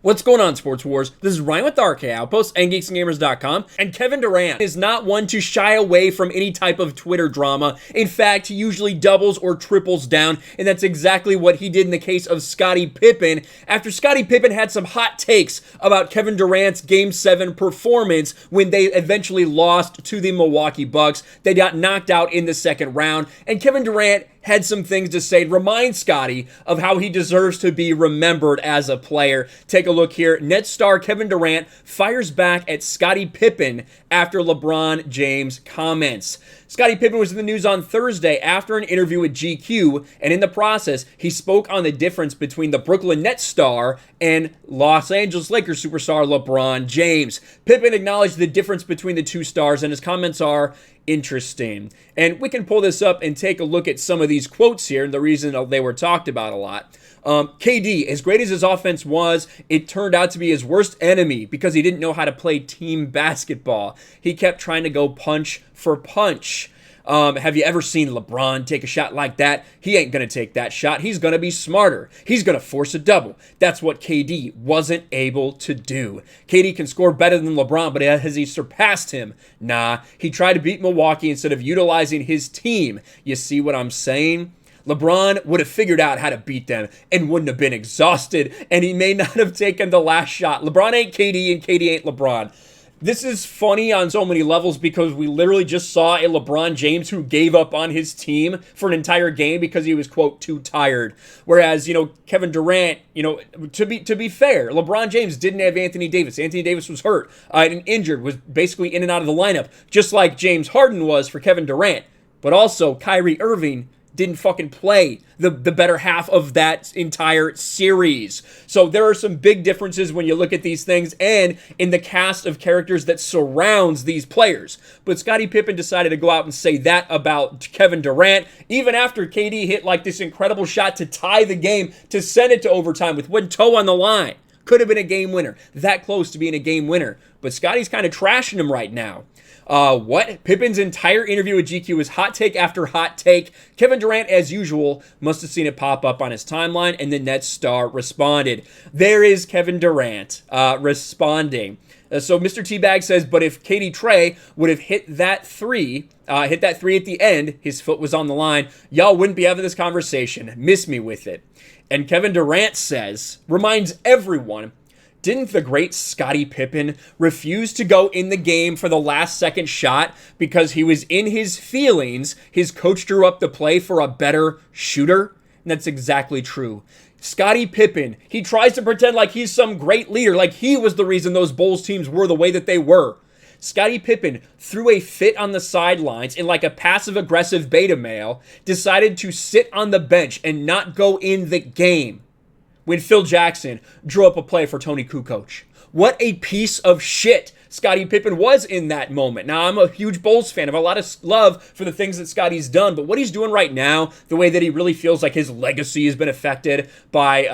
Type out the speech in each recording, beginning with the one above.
What's going on, Sports Wars? This is Ryan with RK Outpost and GeeksGamers.com, and Kevin Durant is not one to shy away from any type of Twitter drama. In fact, he usually doubles or triples down, and that's exactly what he did in the case of Scottie Pippen. After Scottie Pippen had some hot takes about Kevin Durant's Game 7 performance when they eventually lost to the Milwaukee Bucks. They got knocked out in the second round, and Kevin Durant had some things to say. Remind Scottie of how he deserves to be remembered as a player. Take a look here. Nets star Kevin Durant fires back at Scottie Pippen after LeBron James comments. Scottie Pippen was in the news on Thursday after an interview with GQ, and in the process, he spoke on the difference between the Brooklyn Nets star and Los Angeles Lakers superstar LeBron James. Pippen acknowledged the difference between the two stars, and his comments are interesting. And we can pull this up and take a look at some of these quotes here and the reason they were talked about a lot. KD, as great as his offense was, it turned out to be his worst enemy because he didn't know how to play team basketball. He kept trying to go punch for punch. Have you ever seen LeBron take a shot like that? He ain't going to take that shot. He's going to be smarter. He's going to force a double. That's what KD wasn't able to do. KD can score better than LeBron, but has he surpassed him? Nah. He tried to beat Milwaukee instead of utilizing his team. You see what I'm saying? LeBron would have figured out how to beat them and wouldn't have been exhausted, and he may not have taken the last shot. LeBron ain't KD, and KD ain't LeBron. This is funny on so many levels because we literally just saw a LeBron James who gave up on his team for an entire game because he was, quote, too tired. Whereas, Kevin Durant, to be fair, LeBron James didn't have Anthony Davis. Anthony Davis was hurt and injured, was basically in and out of the lineup, just like James Harden was for Kevin Durant. But also, Kyrie Irving didn't fucking play the better half of that entire series. So there are some big differences when you look at these things and in the cast of characters that surrounds these players. But Scottie Pippen decided to go out and say that about Kevin Durant, even after KD hit like this incredible shot to tie the game, to send it to overtime with one toe on the line. Could have been a game winner. That close to being a game winner. But Scottie's kind of trashing him right now. Pippen's entire interview with GQ was hot take after hot take. Kevin Durant, as usual, must have seen it pop up on his timeline, and the Nets star responded. There is Kevin Durant responding. So Mr. Teabag says, but if Katie Trey would have hit that three at the end, his foot was on the line, y'all wouldn't be having this conversation. Miss me with it. And Kevin Durant says, reminds everyone, didn't the great Scottie Pippen refuse to go in the game for the last second shot because he was in his feelings? His coach drew up the play for a better shooter? And that's exactly true. Scottie Pippen, he tries to pretend like he's some great leader, like he was the reason those Bulls teams were the way that they were. Scottie Pippen threw a fit on the sidelines and, like a passive-aggressive beta male, decided to sit on the bench and not go in the game when Phil Jackson drew up a play for Tony Kukoc. What a piece of shit Scottie Pippen was in that moment. Now, I'm a huge Bulls fan. I have a lot of love for the things that Scottie's done, but what he's doing right now, the way that he really feels like his legacy has been affected by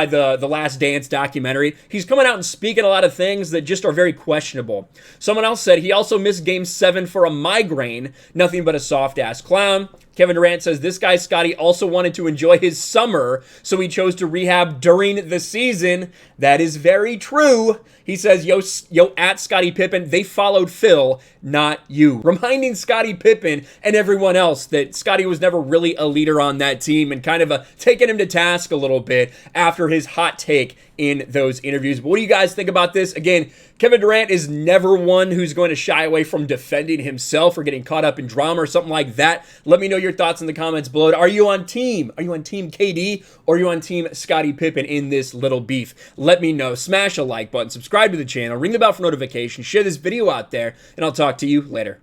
the Last Dance documentary, he's coming out and speaking a lot of things that just are very questionable. Someone else said he also missed Game 7 for a migraine, nothing but a soft-ass clown. Kevin Durant says this guy Scottie also wanted to enjoy his summer, so he chose to rehab during the season. That is very true. He says, yo, at Scottie Pippen, they followed Phil, not you. Reminding Scottie Pippen and everyone else that Scottie was never really a leader on that team and kind of taking him to task a little bit after his hot take in those interviews. But what do you guys think about this? Again, Kevin Durant is never one who's going to shy away from defending himself or getting caught up in drama or something like that. Let me know your thoughts in the comments below. Are you on team KD or are you on team Scottie Pippen in this little beef? Let me know. Smash a like button, subscribe to the channel, ring the bell for notifications, share this video out there, and I'll talk to you later.